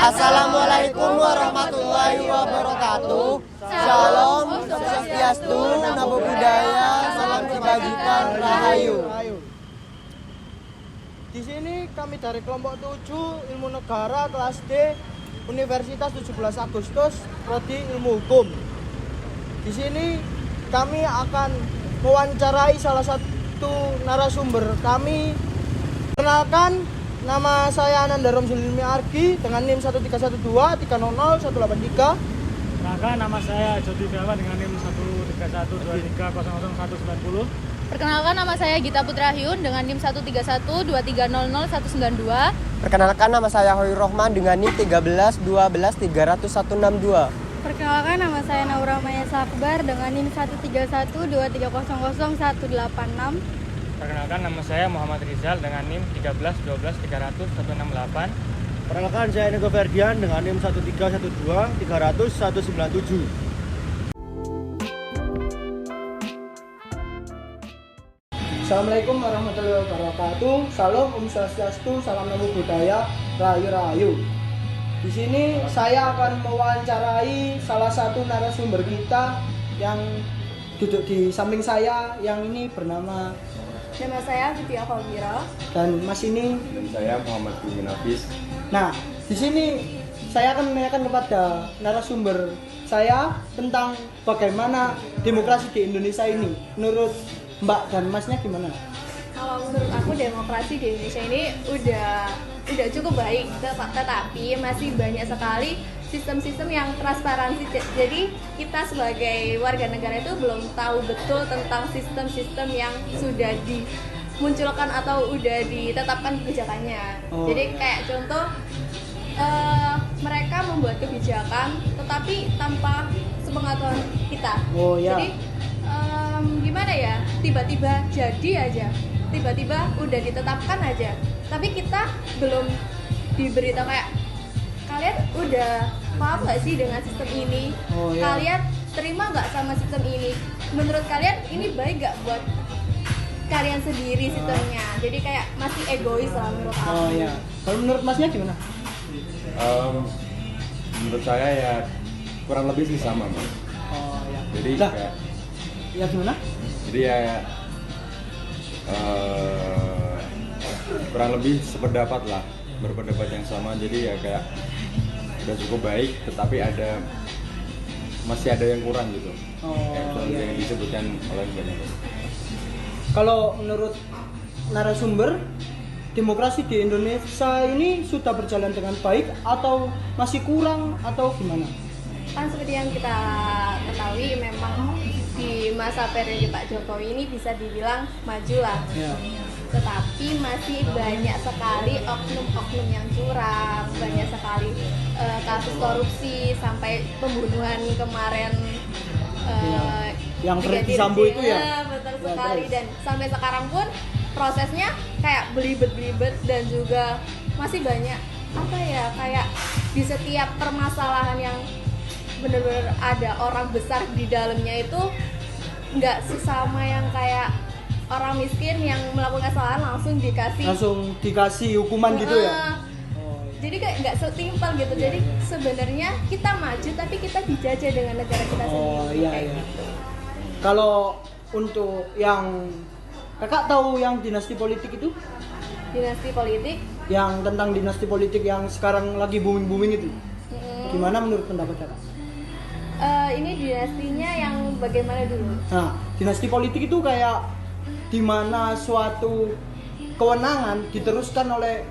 Assalamualaikum warahmatullahi wabarakatuh. Shalom, swastiastu, namo buddhaya, salam kebajikan, rahayu. Di sini kami dari kelompok 7 Ilmu Negara kelas D Universitas 17 Agustus Prodi Ilmu Hukum. Di sini kami akan mewawancarai salah satu narasumber kami. Perkenalkan, nama saya Ananda Romsulilmi Argi dengan NIM 13123000183. Maka nama saya Jody Firman dengan NIM 13123000190. Perkenalkan, nama saya Gita Putrahyun dengan NIM 13123000192. Perkenalkan, nama saya Hoy Rohman dengan NIM 13123000162. Perkenalkan, nama saya Naura Mayasa Akbar dengan NIM 13123000186. Perkenalkan, nama saya Muhammad Rizal dengan NIM 13123000168. Perkenalkan, saya Nego Ferdian dengan NIM 13123000197. Assalamualaikum warahmatullahi wabarakatuh. Salam Om Swastiastu, salam namo buddhaya, rahayu. Di sini saya akan mewawancarai salah satu narasumber kita yang duduk di samping saya, yang ini bernama Nama saya Vidya Fawira. dan Mas ini. Dan saya Muhammad Bumin Hafiz. Nah, di sini saya akan menanyakan kepada narasumber saya tentang bagaimana demokrasi di Indonesia ini. Menurut Mbak dan Masnya gimana? Kalau menurut aku demokrasi di Indonesia ini udah cukup baik, tetapi masih banyak sekali sistem-sistem yang transparansi. Jadi kita sebagai warga negara itu belum tahu betul tentang sistem-sistem yang sudah dimunculkan atau udah ditetapkan kebijakannya. Jadi kayak contoh mereka membuat kebijakan tetapi tanpa sepengetahuan kita. Oh ya. Jadi gimana ya? Tiba-tiba jadi aja. Tiba-tiba udah ditetapkan aja. Tapi kita belum diberitahu kayak kalian udah paham nggak sih dengan sistem ini? Oh, iya. Kalian terima nggak sama sistem ini? Menurut kalian ini baik nggak buat kalian sendiri sistemnya? Jadi kayak masih egois lah menurut aku. Oh ya. Kalau menurut Masnya gimana? Menurut saya ya kurang lebih sih sama, Mas. Oh ya. Jadi Lah, kayak, ya gimana? jadi ya kurang lebih sependapat lah, berpendapat yang sama. Jadi ya kayak udah cukup baik, tetapi masih ada yang kurang gitu. Kayak misalnya yang disebutkan oleh Mbak Nanda. Kalau menurut narasumber, demokrasi di Indonesia ini sudah berjalan dengan baik atau masih kurang atau gimana? Kan seperti yang kita ketahui memang di masa periode Pak Jokowi ini bisa dibilang maju lah. Ya. Tetapi masih banyak sekali oknum-oknum yang curang, banyak sekali kasus korupsi sampai pembunuhan kemarin. Yang Verdi Brigadir Sambo J. itu ya? Betul Ya, sekali. terus. Dan sampai sekarang pun prosesnya kayak belibet-belibet dan juga masih banyak apa ya, kayak di setiap permasalahan yang benar-benar ada orang besar di dalamnya itu nggak sesama yang kayak orang miskin yang melakukan kesalahan langsung dikasih hukuman gitu ya? Jadi kayak nggak setimpal gitu. Jadi sebenarnya kita maju tapi kita dijajah dengan negara kita sendiri. Oh iya kayak iya. gitu. Kalau untuk yang kakak tahu yang dinasti politik itu? Dinasti politik. Yang tentang dinasti politik yang sekarang lagi booming itu? Gimana menurut pendapat kakak? Ini dinastinya yang bagaimana dulu? Nah, dinasti politik itu kayak dimana suatu kewenangan diteruskan oleh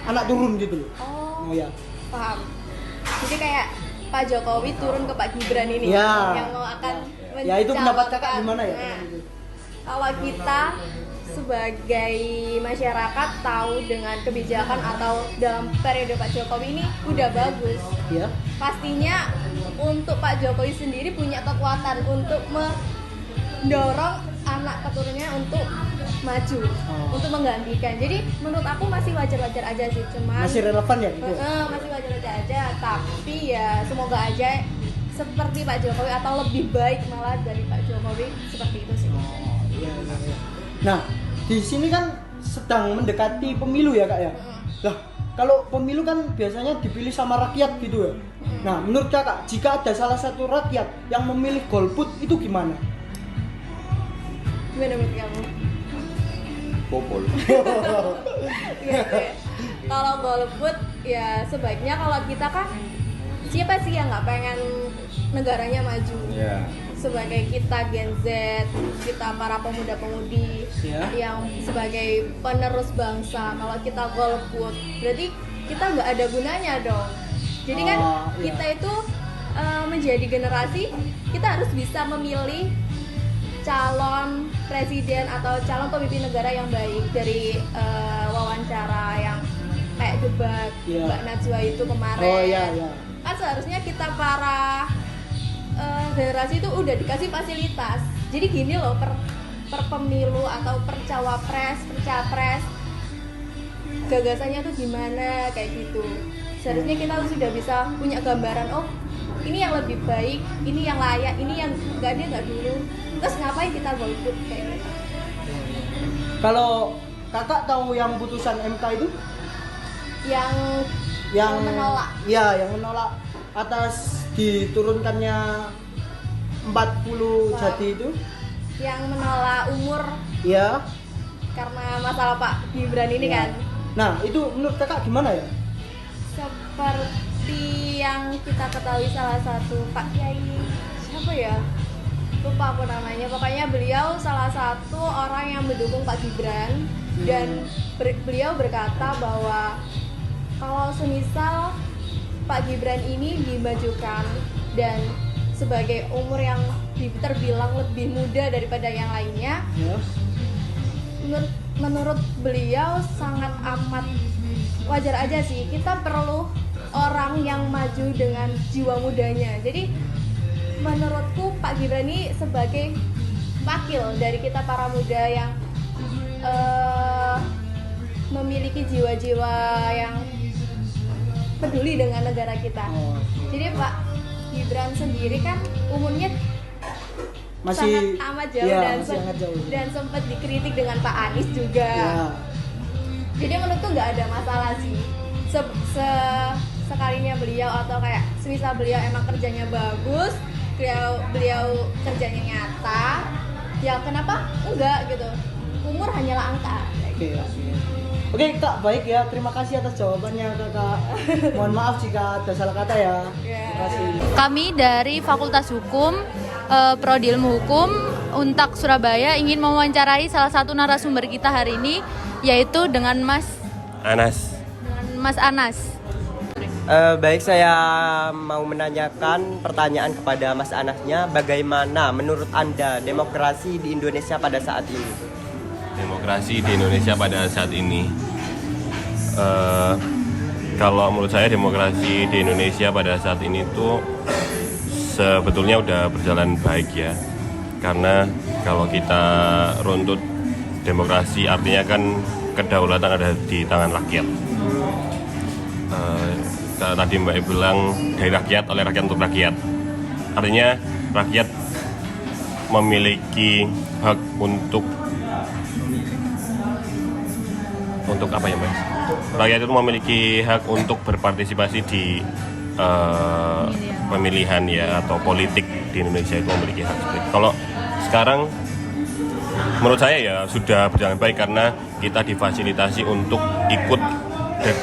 anak turun gitu loh. Oh ya. Paham. Jadi kayak Pak Jokowi turun ke Pak Gibran ini Ya. yang mau akan Ya itu pendapat kakak mencalonkan. gimana ya? Nah, kalau kita sebagai masyarakat tahu dengan kebijakan atau dalam periode Pak Jokowi ini udah bagus. Ya. Pastinya untuk Pak Jokowi sendiri punya kekuatan untuk mendorong anak keturunannya untuk maju, untuk menggantikan. Jadi menurut aku masih wajar-wajar aja sih, cuman Masih relevan ya gitu? masih wajar-wajar aja. Tapi ya semoga aja seperti Pak Jokowi atau lebih baik malah dari Pak Jokowi, seperti itu sih. Iya. Nah, di sini kan sedang mendekati pemilu ya kak ya. Lah, kalau pemilu kan biasanya dipilih sama rakyat gitu ya. Nah, menurut kakak, jika ada salah satu rakyat yang memilih golput itu gimana? Gimana menurut kamu? Popol. Gitu ya. Kalau golput ya sebaiknya kalau kita kan siapa sih yang nggak pengen negaranya maju? Ya. Sebagai kita Gen Z, kita para pemuda-pemudi Ya. yang sebagai penerus bangsa, kalau kita golput berarti kita nggak ada gunanya dong. Jadi kan iya. kita itu menjadi generasi, kita harus bisa memilih calon presiden atau calon pemimpin negara yang baik dari wawancara yang kayak debat Iya. Mbak Najwa itu kemarin. Oh iya iya. Kan seharusnya kita para generasi itu udah dikasih fasilitas. Jadi gini loh, per pemilu atau per cawapres, per capres, gagasannya tuh gimana kayak gitu. Seharusnya kita sudah bisa punya gambaran, oh ini yang lebih baik, ini yang layak, ini yang nggak dulu. Terus ngapain kita golput kayak gitu? Kalau kakak tahu yang putusan MK itu? Yang menolak. Iya, yang menolak atas diturunkannya 40 jadi itu. Yang menolak umur Iya. karena masalah Pak Gibran ini Iya. kan. Nah, itu menurut kakak gimana ya? Seperti yang kita ketahui salah satu Pak Kiai siapa ya? Lupa aku namanya. Pokoknya beliau salah satu orang yang mendukung Pak Gibran dan beliau berkata bahwa kalau semisal Pak Gibran ini dimajukan dan sebagai umur yang terbilang lebih muda daripada yang lainnya, Ya. menurut beliau sangat amat wajar aja sih. Kita perlu orang yang maju dengan jiwa mudanya. Jadi menurutku Pak Gibran ini sebagai wakil dari kita para muda yang memiliki jiwa-jiwa yang peduli dengan negara kita. Oh, Jadi Pak Gibran sendiri kan umurnya masih sangat amat jauh, iya, dan masih sangat jauh. dan sempat dikritik dengan Pak Anies juga. Ya. Jadi menurutku nggak ada masalah sih. Sekalinya beliau atau kayak semisal beliau emang kerjanya bagus, beliau kerjanya nyata, ya kenapa enggak gitu. Umur hanyalah angka. Oke. Oke, Kak, baik ya. Terima kasih atas jawabannya, Kakak. Mohon maaf jika ada salah kata ya. Terima kasih. Kami dari Fakultas Hukum, Prodi Ilmu Hukum, Untak Surabaya ingin mewawancarai salah satu narasumber kita hari ini, yaitu dengan Mas Anas. Baik, saya mau menanyakan pertanyaan kepada Mas Anasnya, bagaimana menurut Anda demokrasi di Indonesia pada saat ini? Demokrasi di Indonesia pada saat ini, kalau menurut saya demokrasi di Indonesia pada saat ini tuh sebetulnya udah berjalan baik ya. Karena kalau kita runtut demokrasi artinya kan kedaulatan ada di tangan rakyat. Tadi Mbak bilang dari rakyat, oleh rakyat untuk rakyat. Artinya rakyat memiliki hak untuk apa ya Mbak? Rakyat itu memiliki hak untuk berpartisipasi di pemilihan ya atau politik di Indonesia itu memiliki hak seperti itu. Kalau sekarang menurut saya ya sudah berjalan baik karena kita difasilitasi untuk ikut dan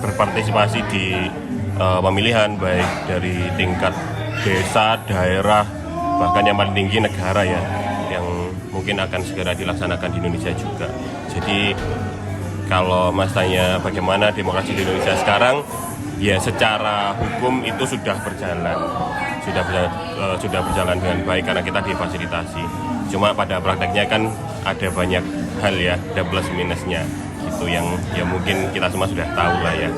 berpartisipasi di pemilihan baik dari tingkat desa, daerah, bahkan yang paling tinggi negara ya, yang mungkin akan segera dilaksanakan di Indonesia juga. Jadi kalau Mas tanya bagaimana demokrasi di Indonesia sekarang, ya secara hukum itu sudah berjalan dengan baik karena kita difasilitasi. Cuma pada prakteknya kan ada banyak hal ya, ada plus minusnya itu yang ya mungkin kita semua sudah tahu lah ya.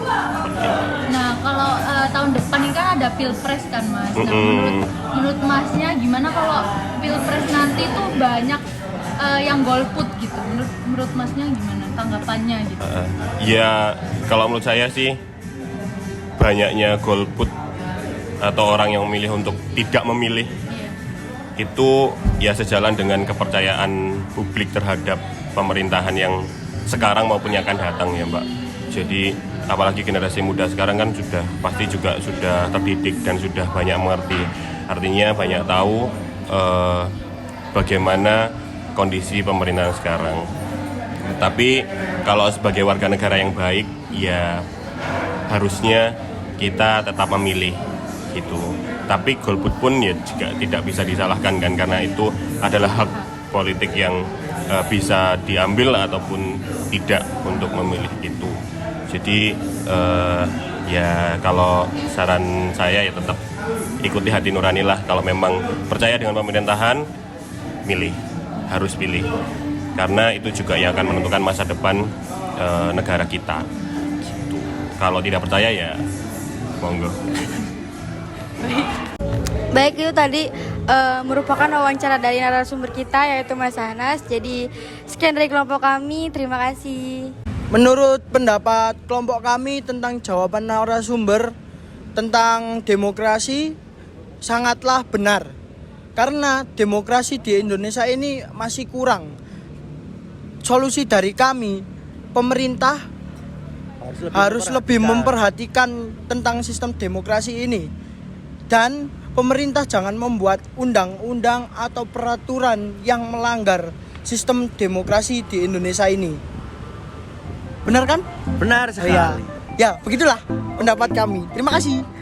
Nah, kalau tahun depan ini kan ada pilpres kan Mas. Nah, menurut Masnya gimana kalau pilpres nanti tuh banyak yang golput gitu? Menurut Masnya gimana tanggapannya gitu? Ya kalau menurut saya sih banyaknya golput atau orang yang memilih untuk tidak memilih itu ya sejalan dengan kepercayaan publik terhadap pemerintahan yang sekarang maupun yang akan datang ya Mbak. Jadi apalagi generasi muda sekarang kan sudah pasti juga sudah terdidik dan sudah banyak mengerti, artinya banyak tahu bagaimana kondisi pemerintahan sekarang. Tapi kalau sebagai warga negara yang baik, ya harusnya kita tetap memilih gitu. Tapi golput pun ya juga tidak bisa disalahkan kan, karena itu adalah hak politik yang bisa diambil ataupun tidak untuk memilih itu. Jadi ya kalau saran saya ya tetap ikuti hati nurani lah. Kalau memang percaya dengan pemerintahan, milih, harus pilih. Karena itu juga yang akan menentukan masa depan negara kita. Gitu. Kalau tidak percaya ya monggo. Baik, itu tadi merupakan wawancara dari narasumber kita yaitu Mas Anas. Jadi sekian dari kelompok kami, terima kasih. Menurut pendapat kelompok kami tentang jawaban narasumber tentang demokrasi sangatlah benar. Karena demokrasi di Indonesia ini masih kurang. Solusi dari kami, pemerintah harus lebih memperhatikan tentang sistem demokrasi ini. Dan pemerintah jangan membuat undang-undang atau peraturan yang melanggar sistem demokrasi di Indonesia ini. Benar kan? Benar sekali. Ya, begitulah pendapat kami. Terima kasih.